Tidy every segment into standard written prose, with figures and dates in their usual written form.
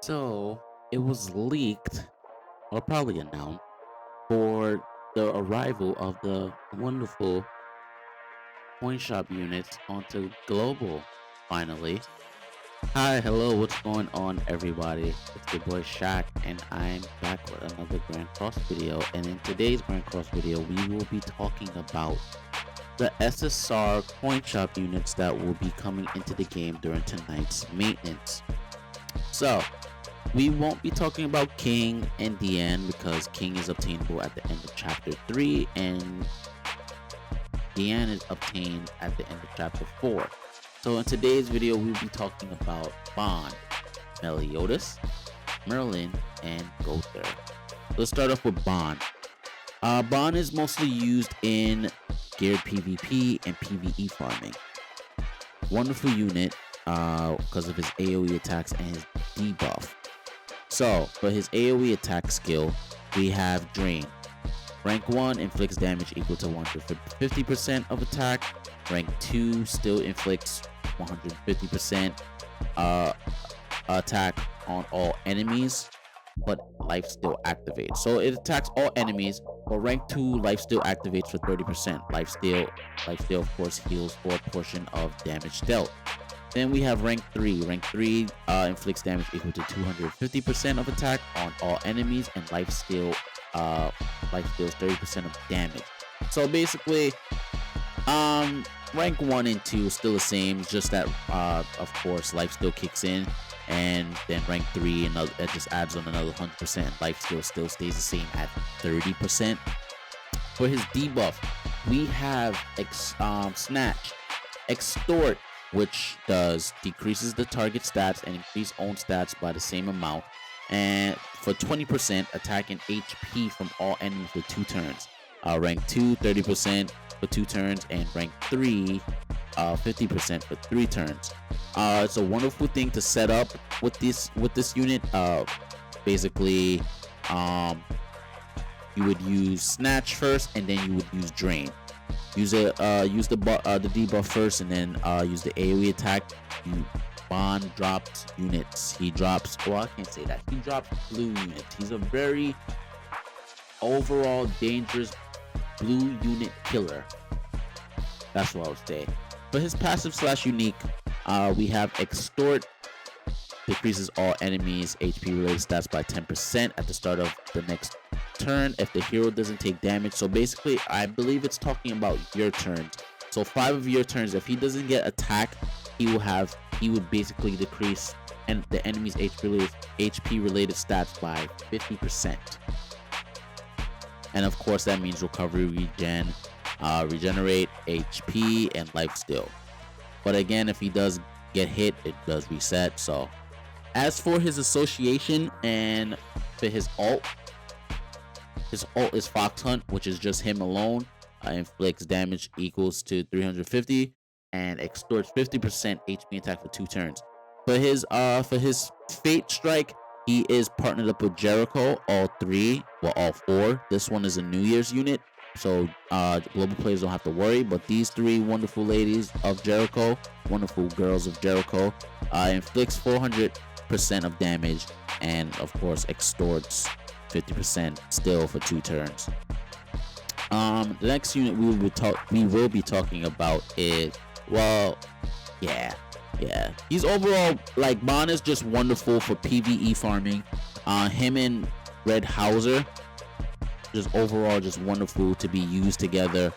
So it was leaked, or probably announced, for the arrival of the wonderful coin shop units onto global. Finally. Hi, hello, what's going on, everybody? It's your boy Shaq, and I'm back with another Grand Cross video. And in today's Grand Cross video, we will be talking about the SSR coin shop units that will be coming into the game during tonight's maintenance. So, we won't be talking about King and Deanne because King is obtainable at the end of chapter 3 and Deanne is obtained at the end of chapter 4. So in today's video, we'll be talking about Bond, Meliodas, Merlin, and Gother. Let's start off with Bond. Bond is mostly used in geared PvP and PvE farming. Wonderful unit because of his AoE attacks and his debuff. So, for his AoE attack skill, we have Drain. Rank 1 inflicts damage equal to 150% of attack. Rank 2 still inflicts 150% attack on all enemies, but life still activates. So it attacks all enemies, but rank 2 life still activates for 30%. Life steal of course heals for a portion of damage dealt. Then we have rank 3. Rank 3 inflicts damage equal to 250% of attack on all enemies, and life steals 30% of damage. So basically, rank 1 and 2 is still the same, just that of course life steal kicks in, and then rank 3 and it just adds on another 100%. Life steal still stays the same at 30%. For his debuff, we have Snatch, Extort, which decreases the target stats and increase own stats by the same amount, and for 20% attack and HP from all enemies for 2 turns. Rank 2 30% for 2 turns, and rank 3 50% for 3 turns. It's a wonderful thing to set up with this unit. Basically, you would use Snatch first, and then you would use Drain. Use the debuff first, and then use the AoE attack. Bond drops units. He drops. Well, I can't say that. He drops blue units. He's a very overall dangerous blue unit killer. That's what I would say. For his passive / unique, we have Extort. Decreases all enemies HP related stats by 10% at the start of the next turn if the hero doesn't take damage. So basically, I believe it's talking about your turns. So 5 of your turns, if he doesn't get attacked, he would basically decrease and the enemy's HP related stats by 50%. And of course that means recovery, regenerate, HP, and life steal. But again, if he does get hit, it does reset. So as for his association and for his ult is Fox Hunt, which is just him alone. Inflicts damage equals to 350 and extorts 50% HP attack for 2 turns. For his Fate Strike, he is partnered up with Jericho, all 4. This one is a New Year's unit, so global players don't have to worry. But these 3 wonderful ladies of Jericho, wonderful girls of Jericho, inflicts 400% of damage, and of course extorts 50% still for 2 turns. The next unit we will be talking about is, well, yeah. He's overall, like, Bond is just wonderful for PvE farming. Him and Red Hauser, just overall just wonderful to be used together.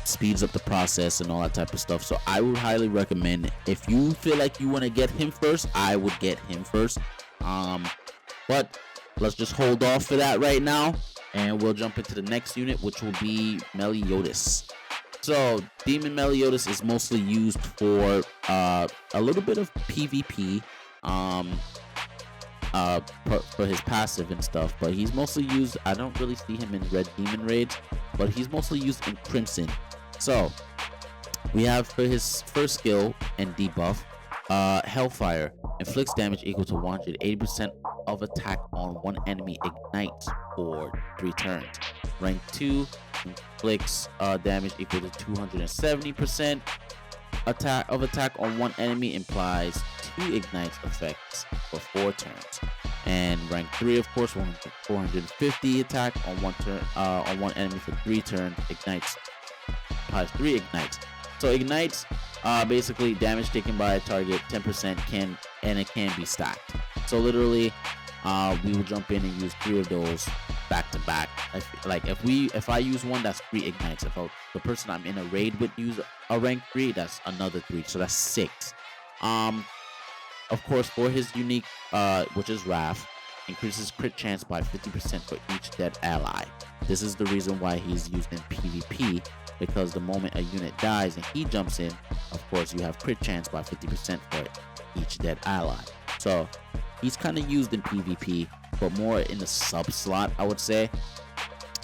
Speeds up the process and all that type of stuff. So I would highly recommend it. If you feel like you want to get him first, I would get him first. But let's just hold off for that right now, and we'll jump into the next unit, which will be Meliodas. So Demon Meliodas is mostly used for a little bit of PvP, for his passive and stuff, but he's mostly used. I don't really see him in Red Demon raids, but he's mostly used in Crimson. So we have for his first skill and debuff, Hellfire inflicts damage equal to 180% of attack on one enemy ignites for 3 turns. Rank 2 inflicts damage equal to 270% attack on one enemy implies 2 ignites effects for 4 turns. And rank 3, of course, 450 attack on one enemy for 3 turns. Ignites implies 3 ignites. So ignites, basically damage taken by a target 10% and it can be stacked. So literally, we will jump in and use 3 of those back to back. If I use one, that's 3 ignites. If the person I'm in a raid would use a rank 3, that's another 3. So that's 6. Of course, for his unique, which is Wrath, increases crit chance by 50% for each dead ally. This is the reason why he's used in PvP, because the moment a unit dies and he jumps in, of course, you have crit chance by 50% for each dead ally. So he's kind of used in PvP, but more in the sub slot, I would say.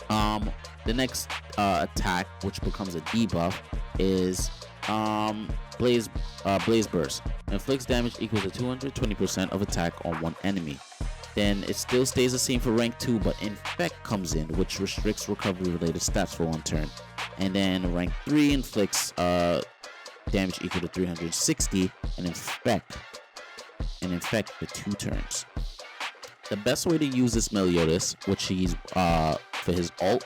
The next attack, which becomes a debuff, is Blaze Burst. Inflicts damage equal to 220% of attack on one enemy. Then it still stays the same for rank 2, but Infect comes in, which restricts recovery related stats for 1 turn. And then rank 3 inflicts damage equal to 360 and infect for 2 turns. The best way to use this Meliodas, which he's for his ult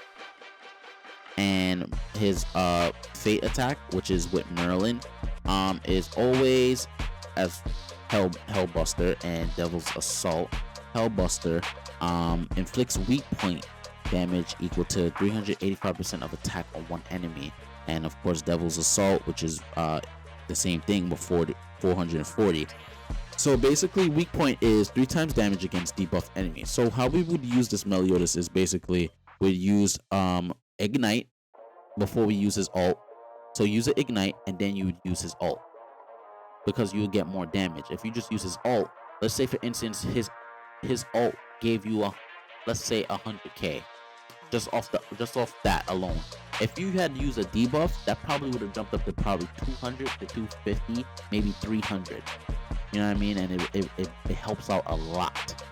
and his fate attack, which is with Merlin, is always as Hellbuster and Devil's Assault. Hellbuster inflicts weak point damage equal to 385% of attack on one enemy, and of course Devil's Assault, which is the same thing but 440. So basically, weak point is 3 times damage against debuffed enemies. So how we would use this Meliodas is basically we'd use Ignite before we use his ult. So use an Ignite and then you would use his ult, because you would get more damage. If you just use his ult, let's say for instance his ult gave you let's say 100k just off that alone. If you had used a debuff, that probably would have jumped up to probably 200 to 250, maybe 300. You know what I mean? And it helps out a lot.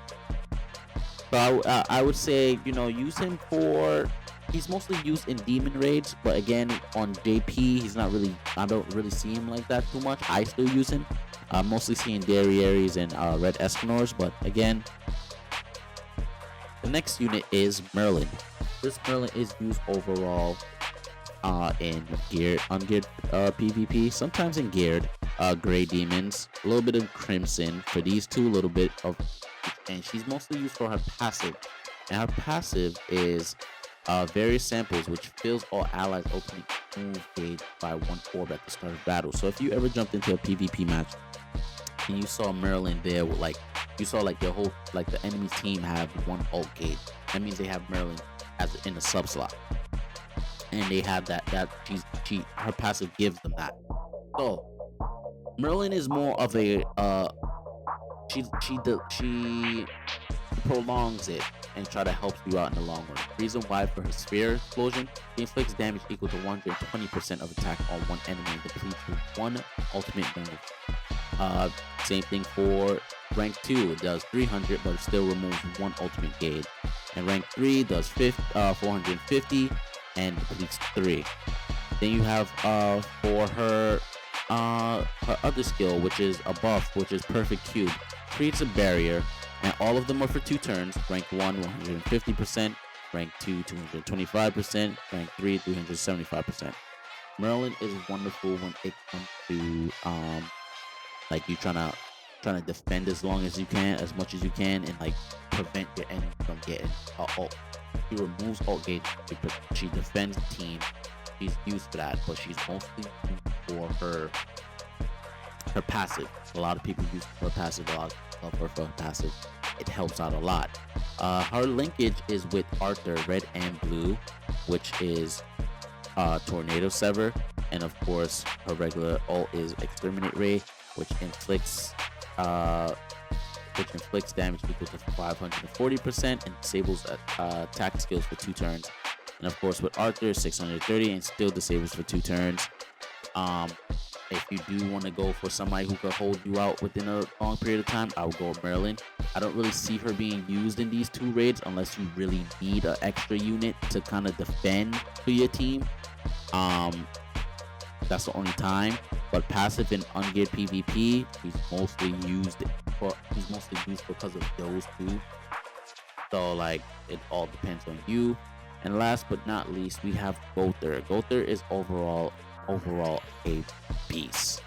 So I would say, use him for. He's mostly used in demon raids, but again on JP, I don't really see him like that too much. I still use him. I'm mostly seeing Dariaries and Red Escanors, but again, the next unit is Merlin. This Merlin is used overall in ungeared PvP, sometimes in geared gray demons, a little bit of crimson for these two, a little bit of, and she's mostly used for her passive, and her passive is various samples, which fills all allies ultimate move gauge by 1 orb at the start of battle. So if you ever jumped into a PvP match and you saw Merlin there with the enemy team have 1 ult gauge, that means they have Merlin in the sub slot, and they have that her passive gives them that. So Merlin is more of a she prolongs it and try to help you out in the long run. Reason why, for her sphere explosion, she inflicts damage equal to 120% of attack on one enemy and depletes with 1 ultimate move. Same thing for rank 2, it does 300 but it still removes 1 ultimate gauge. And rank 3 does 450 and depletes 3. Then you have for her other skill, which is a buff, which is Perfect Cube, creates a barrier, and all of them are for 2 turns. Rank 1 150%, rank 2 225%, rank 3 375%. Merlin is wonderful when it comes to you trying to defend as long as you can, as much as you can, and prevent your enemy from getting ult. She removes ult gauge, she defends the team. She's used for that, but she's mostly used for her passive. A lot of people use her passive, a lot of her for her passive. It helps out a lot. Her linkage is with Arthur, red and blue, which is Tornado Sever, and of course her regular ult is Exterminate Ray, which inflicts damage equal to 540% and disables attack skills for 2 turns. And of course with Arthur, 630 and still disables for 2 turns. If you do want to go for somebody who can hold you out within a long period of time, I would go with Merlin. I don't really see her being used in these 2 raids unless you really need an extra unit to kind of defend to your team. That's the only time. but passive in ungeared PvP, he's mostly used because of those two. So like it all depends on you. And last but not least, we have Gother. Gother is overall a beast.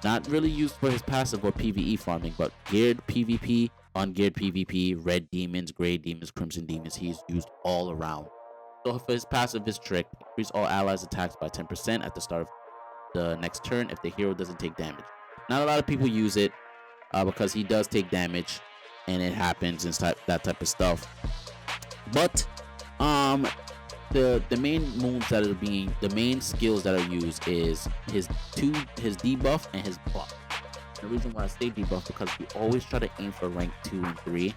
Not really used for his passive or PvE farming, but geared PvP, ungeared PvP, red demons, gray demons, crimson demons, he's used all around. So for his passive, his trick, increase all allies' attacks by 10% at the start of the next turn if the hero doesn't take damage. Not a lot of people use it because he does take damage, and it happens and that type of stuff. But the main moves that are the main skills that are used is his debuff and his buff. The reason why I say debuff because we always try to aim for rank 2 and 3.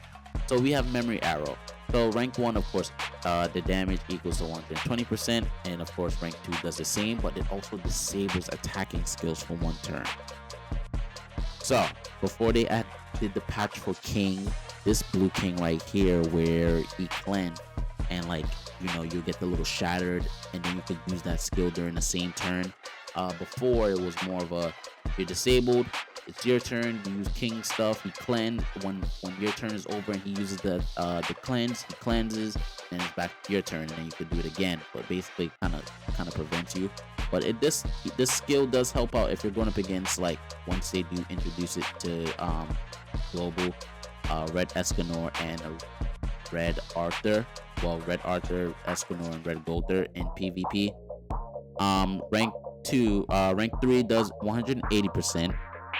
So we have memory arrow. So rank 1, of course, the damage equals to 120%, and of course rank 2 does the same, but it also disables attacking skills for 1 turn. So before they did the patch for King, this blue King right here where he cleansed and like you get the little shattered, and then you could use that skill during the same turn. Before it was more of a you're disabled, it's your turn, you use King stuff, he cleanse when your turn is over and he uses the cleanse, he cleanses, then it's back to your turn and then you could do it again, but basically kind of prevents you. But this skill does help out if you're going up against, like, once they do introduce it to global Red Escanor and Red Arthur. Well, Red Arthur, Escanor, and Red Gother in PvP. Rank 3 does 180%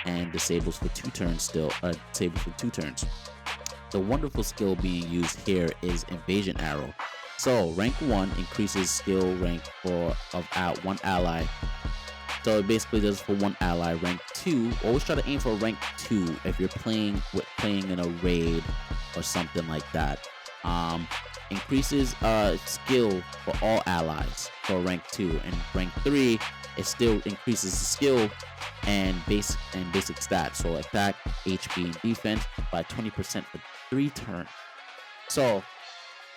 and disables for 2 turns still. Disables for 2 turns. The wonderful skill being used here is Invasion Arrow. So rank 1 increases skill rank of 1 ally. So it basically does for 1 ally. Rank 2, always try to aim for rank 2 if you're playing in a raid or something like that. Increases skill for all allies for rank 2, and rank 3 it still increases the skill and basic stats, so attack, HP, and defense by 20% for 3 turns. So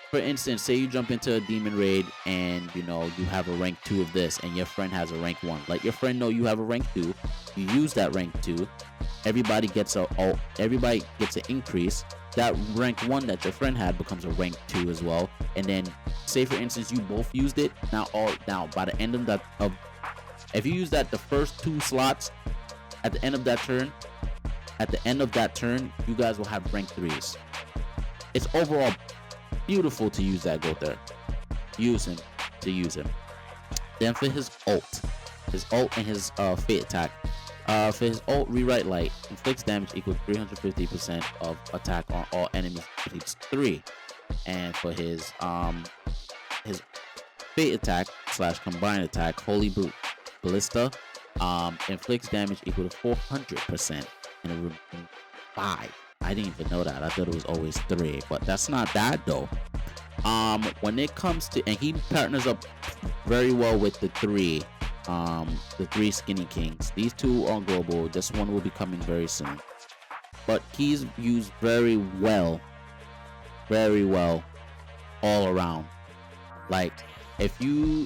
for instance, say you jump into a demon raid and you have a rank 2 of this and your friend has a rank 1. Let your friend know you have a rank 2. You use that rank 2. Everybody gets an increase. That rank 1 that your friend had becomes a rank 2 as well. And then say for instance you both used it. Now by the end of if you use that the first 2 slots at the end of that turn, you guys will have rank 3s. It's overall beautiful to use that Gother. Use him. Then for his ult and his fate attack. For his ult, Rewrite Light inflicts damage equal to 350% of attack on all enemies completes 3. And for his fate attack / combined attack, Holy Ballista, inflicts damage equal to 400% and it 5. I didn't even know that. I thought it was always 3, but that's not bad though. When it comes to, and he partners up very well with the 3 Skinny Kings. These 2 are global. This one will be coming very soon. But he's used very well all around. Like if you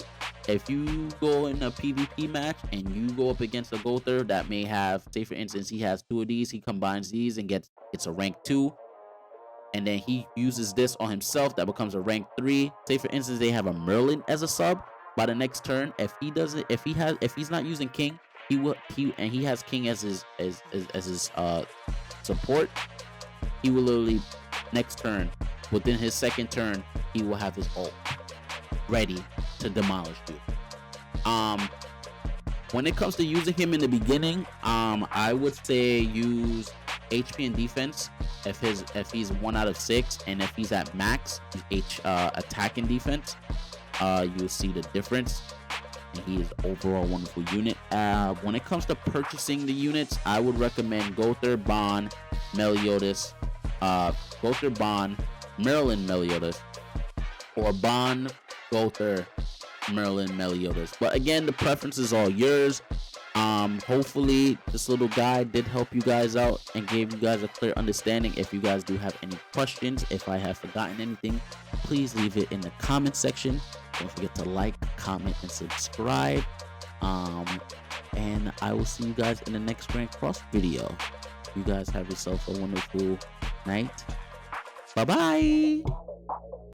go in a PvP match and you go up against a Gother that may have, say for instance, he has 2 of these, he combines these and it's a rank 2, and then he uses this on himself, that becomes a rank 3. Say for instance they have a Merlin as a sub. By the next turn, if he's not using King, he has King as his support, he will literally next turn, within his second turn, he will have his ult ready to demolish you. When it comes to using him in the beginning, I would say use HP and defense if he's 1 out of 6, and if he's at max attack and defense. You'll see the difference, and he is overall wonderful unit. When it comes to purchasing the units, I would recommend Gother, Ban, Meliodas, Gother, Ban, Merlin, Meliodas, or Ban, Gother, Merlin, Meliodas. But again, the preference is all yours. Hopefully this little guide did help you guys out and gave you guys a clear understanding. If you guys do have any questions, if I have forgotten anything, please leave it in the comment section. Don't forget to like, comment, and subscribe. And I will see you guys in the next Grand Cross video. You guys have yourself a wonderful night. Bye bye.